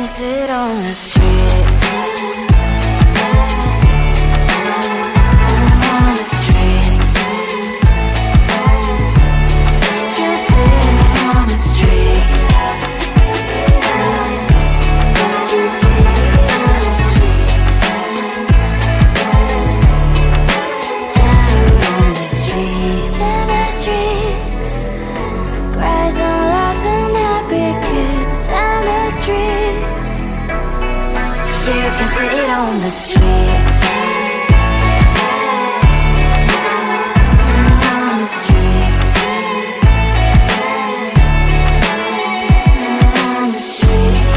sit on the streets. On the streets. Just sit on the streets. Out on the streets. In the streets. Cries and laughing happy kids. And the streets. You can sit on the streets. On the streets. On the streets.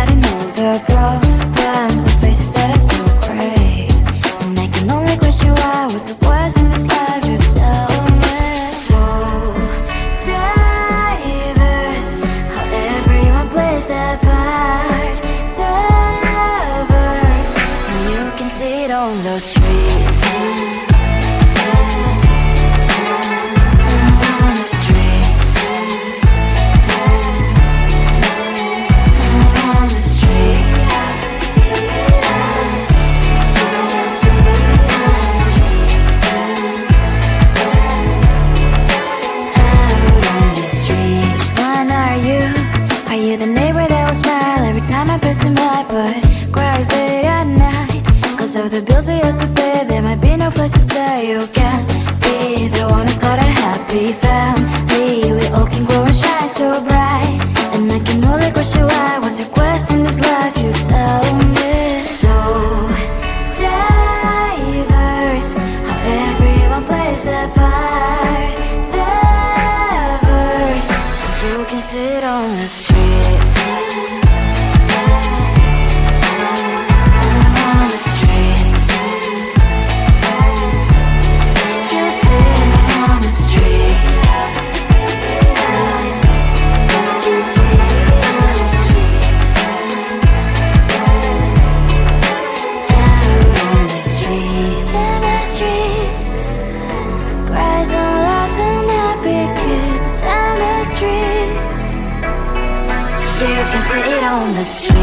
hiding all the problems, the faces that are so gray. And I can only question why, what's the worst in this life, you tell me. So diverse, how everyone plays their part. The verse, and you can see it on the streets. On the streets. On the streets. Out on the streets. When are you? Are you the neighbor that will smile every time I pass him by, but cries late at night? Cause of the bills I used to pay, there might be no place to stay. You can't be the one who's got a happy family. We all can glow and shine so bright. And I can only question why, what's your quest in this life, you tell me. So diverse, how everyone plays their part. The verse, you can sit on the streets. On the streets. You sit on the streets. Out on the streets. In the streets. Cries and laughing happy kids. In the streets. You can sit on the streets.